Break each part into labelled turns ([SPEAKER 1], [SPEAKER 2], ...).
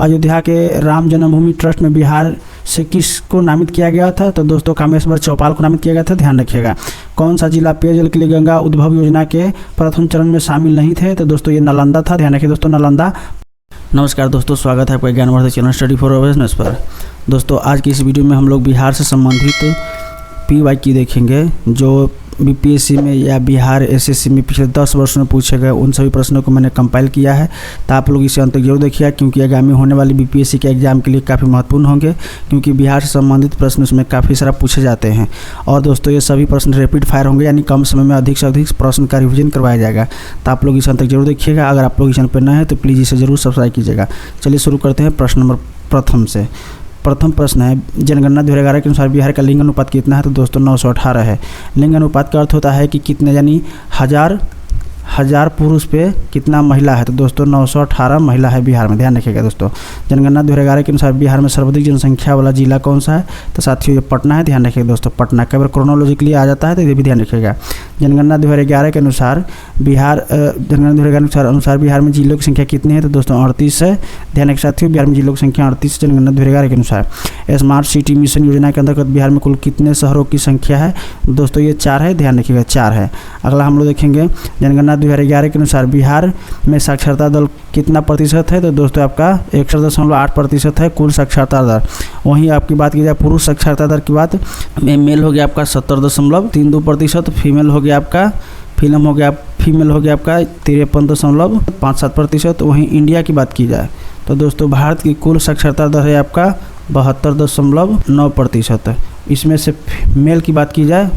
[SPEAKER 1] अयोध्या के राम जन्मभूमि ट्रस्ट में बिहार से किसको नामित किया गया था? तो दोस्तों कामेश्वर चौपाल को नामित किया गया था, ध्यान रखिएगा। कौन सा जिला पेयजल के लिए गंगा उद्भव योजना के प्रथम चरण में शामिल नहीं थे? तो दोस्तों ये नालंदा था, ध्यान रखिए दोस्तों, नालंदा। नमस्कार दोस्तों, स्वागत है आपका ज्ञानवर्धक चैनल स्टडी फॉर अवेयरनेस पर। दोस्तों आज की इस वीडियो में हम लोग बिहार से संबंधित PYQ देखेंगे जो BPSC में या बिहार SSC में पिछले 10 वर्षों में पूछे गए उन सभी प्रश्नों को मैंने कंपाइल किया है। तो आप लोग इसे अंत तक जरूर देखिएगा क्योंकि आगामी होने वाली BPSC के एग्जाम के लिए काफ़ी महत्वपूर्ण होंगे, क्योंकि बिहार से संबंधित प्रश्न उसमें काफ़ी सारा पूछे जाते हैं। और दोस्तों ये सभी प्रश्न रैपिड फायर होंगे, यानी कम समय में अधिक से अधिक प्रश्न का रिविजन करवाया जाएगा। तो आप लोग इसे अंत तक जरूर देखिएगा। अगर आप लोग इस चैनल पर नए हैं तो प्लीज़ इसे जरूर सब्सक्राइब कीजिएगा। चलिए शुरू करते हैं प्रश्न नंबर प्रथम से। प्रथम प्रश्न है, जनगणना 2011 के अनुसार बिहार का लिंग अनुपात कितना है? तो दोस्तों 918 है। लिंग अनुपात का अर्थ होता है कि कितने, यानी हजार पुरुष पे कितना महिला है। तो दोस्तों 918 महिला है बिहार में, ध्यान रखिएगा दोस्तों। जनगणना 2011 के अनुसार बिहार में सर्वाधिक जनसंख्या वाला जिला कौन सा है? तो साथियों ये पटना है, ध्यान रखिएगा दोस्तों, पटना। कई बार क्रोनोलॉजी के लिए आ जाता है तो ये भी ध्यान रखिएगा। जनगणना 2011 के अनुसार बिहार में जिलों की संख्या कितनी है? तो दोस्तों 38 है, ध्यान रखिए साथियों, बिहार में जिलों की संख्या 38 जनगणना 2011 के अनुसार। स्मार्ट सिटी मिशन योजना के अंतर्गत बिहार में कुल कितने शहरों की संख्या है? दोस्तों ये 4 है, ध्यान रखिएगा 4 है। अगला हम लोग देखेंगे, जनगणना 2011 के अनुसार बिहार में साक्षरता दर कितना प्रतिशत है? तो दोस्तों आपका 61.8% है कुल साक्षरता दर। वहीं आपकी बात की जाए पुरुष साक्षरता दर की बात में, मेल हो गया आपका 70.32%, फीमेल हो गया आपका 53.57%। वहीं इंडिया की बात की जाए तो दोस्तों भारत की कुल साक्षरता दर है आपका 72.9%। इसमें से मेल की बात की जाए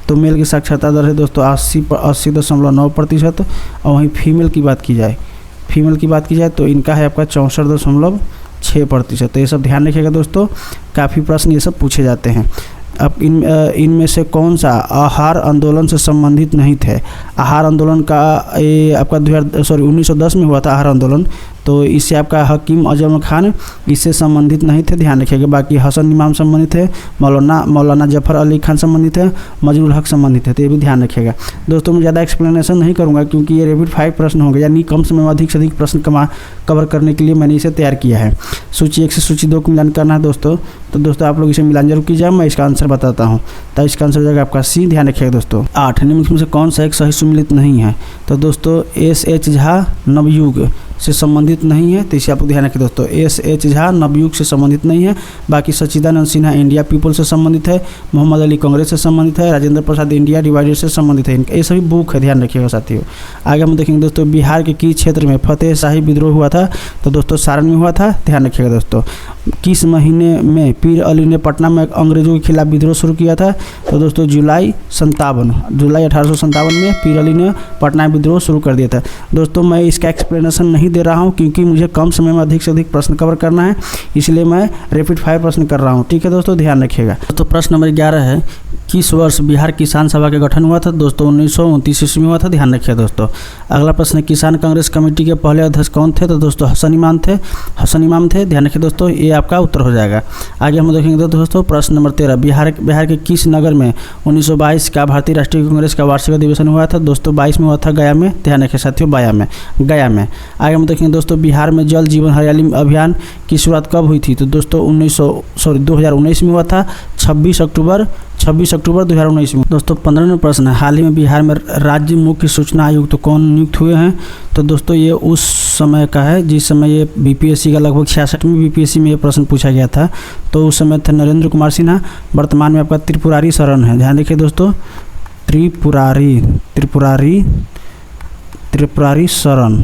[SPEAKER 1] तो मेल की साक्षरता दर है दोस्तों 80.9%। और वहीं फीमेल की बात की जाए तो इनका है आपका 64.6%। तो ये सब ध्यान रखिएगा दोस्तों, काफ़ी प्रश्न ये सब पूछे जाते हैं। अब इनमें से कौन सा आहार आंदोलन से संबंधित नहीं थे? आहार आंदोलन का ये आपका 1910 में हुआ था आहार आंदोलन, तो इससे आपका हकीम अजम खान इससे संबंधित नहीं थे, ध्यान रखिएगा। बाकी हसन इमाम संबंधित है, मौलाना जफर अली खान संबंधित है, मजरूल हक संबंधित है, तो ये भी ध्यान रखिएगा दोस्तों। मैं ज़्यादा एक्सप्लेनेशन नहीं करूँगा क्योंकि ये रैपिड फायर प्रश्न होंगे, यानी कम समय में अधिक से अधिक प्रश्न कवर करने के लिए मैंने इसे तैयार किया है। सूची 1 से सूची 2 को मिलान करना है दोस्तों, तो दोस्तों आप लोग इसे मिलान जरूर कीजिए। मैं इसका आंसर बताता हूँ, तो इसका आंसर हो जाएगा आपका C, ध्यान रखिएगा दोस्तों। 8 निम्नलिखित में से कौन सा एक सही सुमिलित नहीं है? तो दोस्तों SH झा नवयुग से संबंधित नहीं है, तो इसे आप ध्यान रखिए दोस्तों। SH झा नवयुग से संबंधित नहीं है। बाकी सच्चिदानंद सिन्हा इंडिया पीपल से संबंधित है, मोहम्मद अली कांग्रेस से संबंधित है, राजेंद्र प्रसाद इंडिया डिवाइडेड से संबंधित है। ये सभी बुक है, ध्यान रखिएगा साथियों। आगे हम देखेंगे दोस्तों, बिहार के किस क्षेत्र में फतेह शाही विद्रोह हुआ था? तो दोस्तों सारण में हुआ था, ध्यान रखिएगा दोस्तों। किस महीने में पीर अली ने पटना में अंग्रेजों के खिलाफ विद्रोह शुरू किया था? तो दोस्तों जुलाई 1857 में पीर अली ने पटना में विद्रोह शुरू कर दिया था। दोस्तों मैं इसका एक्सप्लेनेशन नहीं दे रहा हूं क्योंकि मुझे कम समय में अधिक से अधिक प्रश्न कवर करना है, इसलिए मैं रैपिड फायर प्रश्न कर रहा हूं, ठीक है दोस्तों, ध्यान रखिएगा। दोस्तों प्रश्न नंबर 11 है, किस वर्ष बिहार किसान सभा का गठन हुआ था? दोस्तों 1929 ईस्वी में हुआ था, ध्यान रखिएगा दोस्तों। अगला प्रश्न है, किसान कांग्रेस कमेटी के पहले अध्यक्ष कौन थे? तो दोस्तों हसन इमाम थे, ध्यान रखिए दोस्तों, ये आपका उत्तर हो जाएगा। आगे हम देखेंगे दोस्तों प्रश्न नंबर 13, बिहार के किस नगर में 1922 का भारतीय राष्ट्रीय कांग्रेस का वार्षिक अधिवेशन हुआ था? दोस्तों 22 में हुआ था गया में, ध्यान रखिए साथियों, गया में। आगे हम देखेंगे दोस्तों, बिहार में जल जीवन हरियाली अभियान की शुरुआत कब हुई थी? तो दोस्तों 2019 में हुआ था, 26 अक्टूबर 2019 में। दोस्तों 15वां प्रश्न है, हाल ही में बिहार में राज्य मुख्य सूचना आयुक्त तो कौन नियुक्त हुए हैं? तो दोस्तों ये उस समय का है जिस समय ये BPSC का लगभग 66वीं BPSC में ये प्रश्न पूछा गया था, तो उस समय थे नरेंद्र कुमार सिन्हा। वर्तमान में आपका त्रिपुरारी शरण है, ध्यान देखिए दोस्तों, त्रिपुरारी शरण,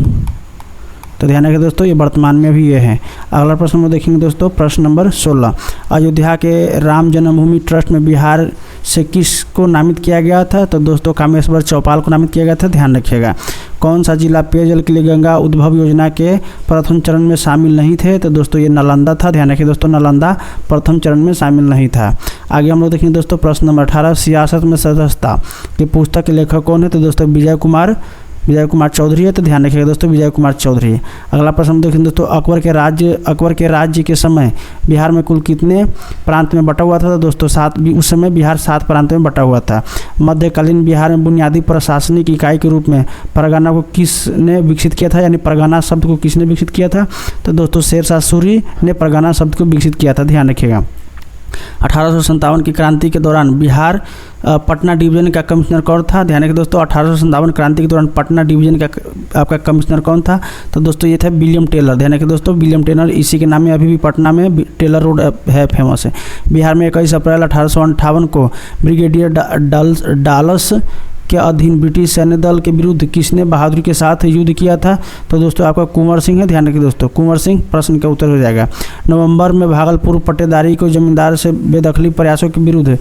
[SPEAKER 1] तो ध्यान रखिए दोस्तों, ये वर्तमान में भी ये है। अगला प्रश्न हम देखेंगे दोस्तों, प्रश्न नंबर 16, अयोध्या के राम जन्मभूमि ट्रस्ट में बिहार से किसको नामित किया गया था? तो दोस्तों कामेश्वर चौपाल को नामित किया गया था, ध्यान रखिएगा। कौन सा जिला पेयजल के लिए गंगा उद्भव योजना के प्रथम चरण में शामिल नहीं थे? तो दोस्तों ये नालंदा था, ध्यान रखिए दोस्तों, नालंदा प्रथम चरण में शामिल नहीं था। आगे हम लोग देखेंगे दोस्तों प्रश्न नंबर 18, सियासत में सदस्यता की पुस्तक के लेखक कौन है? तो दोस्तों विजय कुमार विजय कुमार चौधरी है, तो ध्यान रखिएगा दोस्तों विजय कुमार चौधरी है। अगला प्रश्न देखें दोस्तों, अकबर के राज्य के समय बिहार में कुल कितने प्रांत में बटा हुआ था? तो दोस्तों 7, उस समय बिहार 7 प्रांतों में बटा हुआ था। मध्यकालीन बिहार में बुनियादी प्रशासनिक इकाई के रूप में परगना को किसने विकसित किया था, यानी परगना शब्द को किसने विकसित किया था? तो दोस्तों शेरशाह सूरी ने परगना शब्द को विकसित किया था, ध्यान रखिएगा। 1857 की क्रांति के दौरान बिहार पटना डिवीजन का कमिश्नर कौन था? ध्यान रखिए दोस्तों 1857 क्रांति के दौरान पटना डिवीजन का आपका कमिश्नर कौन था? तो दोस्तों ये था विलियम टेलर। ध्यान रखिए दोस्तों विलियम टेलर, इसी के नाम में अभी भी पटना में टेलर रोड है, फेमस है। बिहार में 21 अप्रैल 1858 को ब्रिगेडियर डालस के अधीन ब्रिटिश सैन्य दल के विरुद्ध किसने बहादुरी के साथ युद्ध किया था? तो दोस्तों आपका कुंवर सिंह है, ध्यान रखिए दोस्तों कुंवर सिंह प्रश्न का उत्तर हो जाएगा। नवंबर में भागलपुर पट्टेदारी को जमींदार से बेदखली प्रयासों के विरुद्ध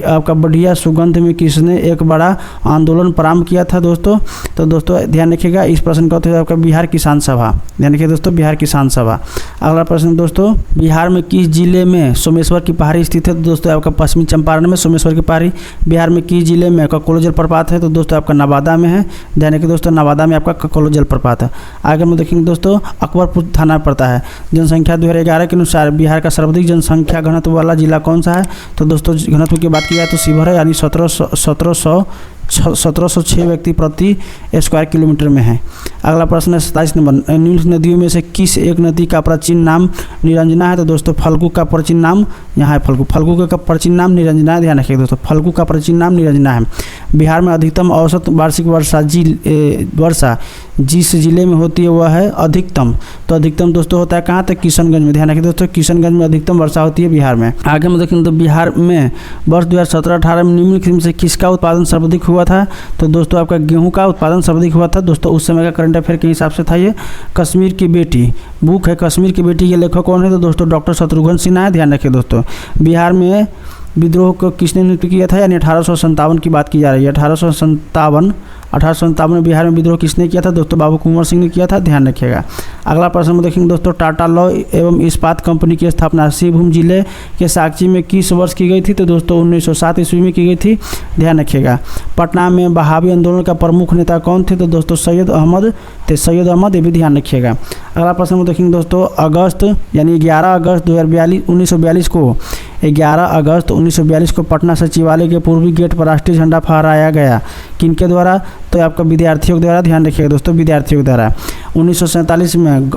[SPEAKER 1] आपका बढ़िया सुगंध में किसने एक बड़ा आंदोलन प्रारंभ किया था दोस्तों? तो दोस्तों ध्यान रखिएगा इस प्रश्न का उत्तर आपका बिहार किसान सभा। ध्यान रखिए दोस्तों बिहार किसान सभा। अगला प्रश्न दोस्तों, बिहार में किस जिले में सोमेश्वर की पहाड़ी स्थित है? तो दोस्तों आपका पश्चिमी चंपारण में सोमेश्वर की पहाड़ी। बिहार में किस जिले में ककोलो जलप्रपात है? तो दोस्तों आपका नवादा में है, ध्यान रखिए दोस्तों नवादा में आपका ककोलो जलप्रपात है। आगे हम देखेंगे दोस्तों, अकबरपुर थाना पड़ता है। जनसंख्या 2011 के अनुसार बिहार का सर्वाधिक जनसंख्या घनत्व वाला जिला कौन सा है? तो दोस्तों घनत्व की बात की जाए तो शिवहर है, यानी 1706 व्यक्ति प्रति स्क्वायर किलोमीटर में है। अगला प्रश्न है 27 नंबर, निम्न नदियों में से किस एक नदी का प्राचीन नाम निरंजना है? तो दोस्तों फल्गु का प्राचीन नाम यहाँ है फल्गु का प्राचीन नाम निरंजना है, ध्यान रखिए दोस्तों फल्गु का प्राचीन नाम निरंजना है। बिहार में अधिकतम औसत वार्षिक वर्षा जिस जिले में होती है वह है अधिकतम। तो अधिकतम दोस्तों होता है कहाँ? तो किशनगंज में, ध्यान रखिए दोस्तों किशनगंज में अधिकतम वर्षा होती है बिहार में। आगे हम देखेंगे तो बिहार में वर्ष 2017-18 में निम्नलिखित में से किसका उत्पादन सर्वाधिक हुआ था? तो दोस्तों आपका गेहूं का उत्पादन सर्वाधिक हुआ था। दोस्तों उस समय का करंट अफेयर के हिसाब से था ये। कश्मीर की बेटी बुक है, कश्मीर की बेटी के लेखक कौन है? तो दोस्तों डॉक्टर शत्रुघ्न सिन्हा है, ध्यान रखिए दोस्तों। बिहार में विद्रोह को किसने नेतृत्व किया था? यानी 1857 की बात की जा रही है। 1857 में बिहार में विद्रोह किसने किया था? दोस्तों बाबू कुंवर सिंह ने किया था, ध्यान रखिएगा। अगला प्रश्न में देखेंगे दोस्तों, टाटा लॉ एवं इस्पात कंपनी की स्थापना सिंहभूम जिले के साक्षी में किस वर्ष की गई थी? तो दोस्तों 1907 ईस्वी में की गई थी, ध्यान रखिएगा। पटना में बहावी आंदोलन का प्रमुख नेता कौन थे? तो दोस्तों सैयद अहमद, ये भी ध्यान रखिएगा। अगला प्रश्न में देखेंगे दोस्तों, अगस्त यानी 11 अगस्त 1942 को 11 अगस्त 1942 को पटना सचिवालय के पूर्वी गेट पर राष्ट्रीय झंडा फहराया गया, किनके द्वारा? तो आपका विद्यार्थियों द्वारा, ध्यान रखिएगा दोस्तों विद्यार्थियों द्वारा। 1947 में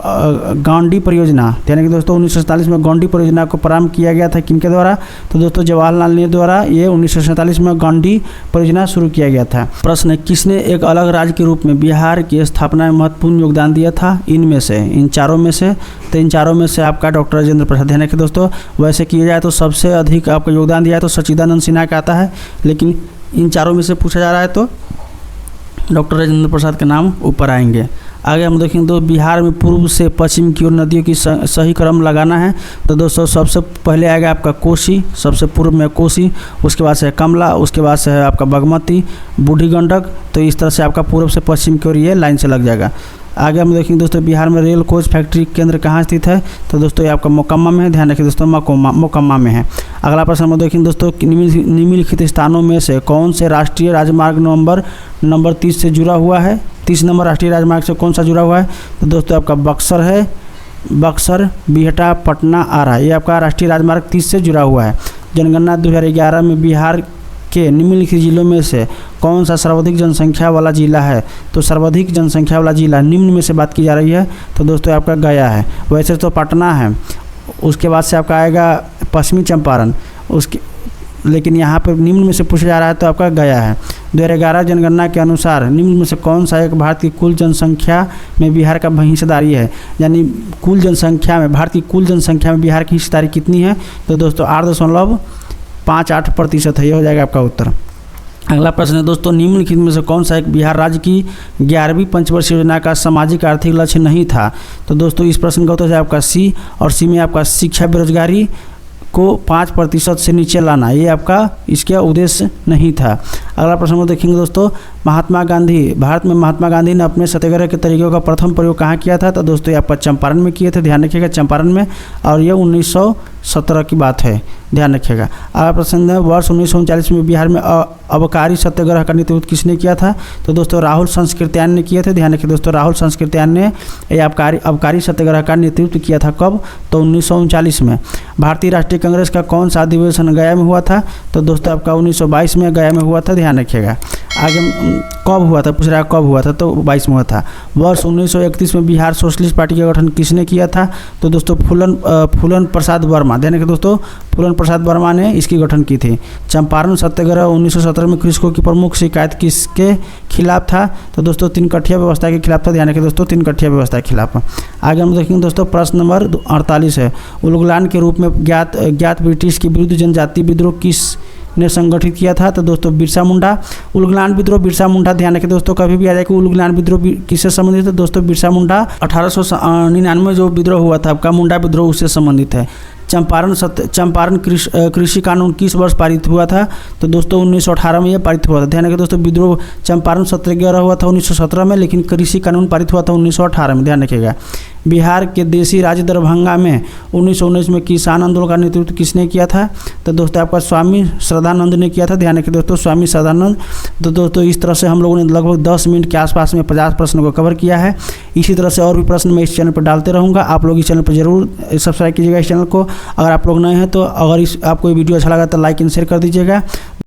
[SPEAKER 1] गांधी परियोजना, ध्यान रखिए दोस्तों 1947 में गांधी परियोजना को प्रारंभ किया गया था, किनके द्वारा? तो दोस्तों जवाहरलाल नेहरू द्वारा ये 1947 में गांधी परियोजना शुरू किया गया था। प्रश्न है, किसने एक अलग राज्य के रूप में बिहार की स्थापना में महत्वपूर्ण योगदान दिया था? इनमें से, इन चारों में से, तो इन चारों में से आपका डॉक्टर राजेंद्र प्रसाद। ध्यान रखिए दोस्तों, वैसे किया जाए तो सबसे अधिक आपका योगदान दिया है तो सच्चिदानंद सिन्हा का आता है, लेकिन इन चारों में से पूछा जा रहा है तो डॉक्टर राजेंद्र प्रसाद के नाम ऊपर आएंगे। आगे हम देखेंगे तो बिहार में पूर्व से पश्चिम की ओर नदियों की सही क्रम लगाना है। तो दोस्तों सबसे पहले आएगा आपका कोसी, सबसे पूर्व में कोसी, उसके बाद से है कमला, उसके बाद से है आपका बागमती, बूढ़ी गंडक। तो इस तरह से आपका पूर्व से पश्चिम की ओर ये लाइन से लग जाएगा। आगे हम देखेंगे दोस्तों बिहार में रेल कोच फैक्ट्री केंद्र कहाँ स्थित है? तो दोस्तों ये आपका मोकामा में है, ध्यान रखिए दोस्तों मोकामा में है। अगला प्रश्न हम देखेंगे दोस्तों, निम्नलिखित स्थानों में से कौन से राष्ट्रीय राजमार्ग नंबर 30 से जुड़ा हुआ है? 30 नंबर राष्ट्रीय राजमार्ग से कौन सा जुड़ा हुआ है? तो दोस्तों आपका बक्सर है, बक्सर बिहटा पटना आरा, ये आपका राष्ट्रीय राजमार्ग 30 से जुड़ा हुआ है। जनगणना 2011 में बिहार के निम्नलिखित जिलों में से कौन सा सर्वाधिक जनसंख्या वाला जिला है? तो सर्वाधिक जनसंख्या वाला जिला निम्न में से बात की जा रही है तो दोस्तों आपका गया है। वैसे तो पटना है, उसके बाद से आपका आएगा पश्चिमी चंपारण, उसके लेकिन यहाँ पर निम्न में से पूछा जा रहा है तो आपका गया है। 2011 जनगणना के अनुसार निम्न में से कौन सा एक भारत की कुल जनसंख्या में बिहार का हिस्सेदारी है? यानी कुल जनसंख्या में, भारत की कुल जनसंख्या में बिहार की हिस्सेदारी कितनी है? तो दोस्तों 8.58% है, ये हो जाएगा आपका उत्तर। अगला प्रश्न है दोस्तों, निम्नलिखित में से कौन सा एक बिहार राज्य की 11वीं पंचवर्षीय योजना का सामाजिक आर्थिक लक्ष्य नहीं था? तो दोस्तों इस प्रश्न का उत्तर है आपका सी, और सी में आपका शिक्षा बेरोजगारी को 5% से नीचे लाना, ये आपका इसका उद्देश्य नहीं था। अगला प्रश्न को देखेंगे दोस्तों, भारत में महात्मा गांधी ने अपने सत्याग्रह के तरीकों का प्रथम प्रयोग कहाँ किया था? तो दोस्तों ये आपका चंपारण में किए थे, ध्यान रखिएगा चंपारण में, और ये 1917 की बात है, ध्यान रखिएगा। अगला प्रश्न है, वर्ष 1939 में बिहार में अबकारी सत्याग्रह का नेतृत्व किसने किया था? तो दोस्तों राहुल संस्कृत्यायन ने किए थे, ध्यान रखिए दोस्तों राहुल संस्कृत्यायन ने ये अबकारी सत्याग्रह का नेतृत्व किया था। कब? तो 1939 में। भारतीय राष्ट्रीय कांग्रेस का कौन सा अधिवेशन गया में हुआ था? तो दोस्तों आपका 1922 में गया में हुआ था, ध्यान रखिएगा। आगे कब हुआ था पूछ रहा है, कब हुआ था? तो 22 में हुआ था। वर्ष 1931 में बिहार सोशलिस्ट पार्टी का गठन किसने किया था? तो दोस्तों फूलन प्रसाद वर्मा, ध्यान रखिए दोस्तों फूलन प्रसाद वर्मा ने इसकी गठन की थी। चंपारण सत्याग्रह 1917 में कृषकों की प्रमुख शिकायत किसके खिलाफ था? तो दोस्तों तीन कठिया व्यवस्था के खिलाफ था, ध्यान रखिए दोस्तों तीन कठिया व्यवस्था के खिलाफ। आगे हम देखेंगे दोस्तों प्रश्न नंबर 48 है, उलगुलान के रूप में ज्ञात ब्रिटिश के विरुद्ध जनजातीय विद्रोह किस ने संगठित किया था? तो दोस्तों बिरसा मुंडा। उलगुलान विद्रोह बिरसा मुंडा, ध्यान रखें दोस्तों कभी भी आ जाए कि उलगुलान विद्रोह किससे संबंधित है? दोस्तों बिरसा मुंडा 1899 जो विद्रोह हुआ था आपका मुंडा विद्रोह उससे संबंधित है। चंपारण कृषि कानून किस वर्ष पारित हुआ था? तो दोस्तों 1918 में यह पारित हुआ था, ध्यान रखें दोस्तों विद्रोह चंपारण सत्याग्रह हुआ था 1917 में, लेकिन कृषि कानून पारित हुआ था 1918 में, ध्यान रखिएगा। बिहार के देशी राज्य दरभंगा में 1919 में किसान आंदोलन का नेतृत्व किसने किया था? तो दोस्तों आपका स्वामी श्रद्धानंद ने किया था, ध्यान रखिए दोस्तों स्वामी श्रद्धानंद। तो दोस्तों इस तरह से हम लोगों ने लगभग 10 मिनट के आसपास में 50 प्रश्नों को कवर किया है। इसी तरह से और भी प्रश्न मैं इस चैनल पर डालते रहूँगा, आप लोग इस चैनल पर जरूर सब्सक्राइब कीजिएगा इस चैनल को। अगर आप लोग नए हैं तो अगर आपको ये वीडियो अच्छा लगा तो लाइक एंड शेयर कर दीजिएगा।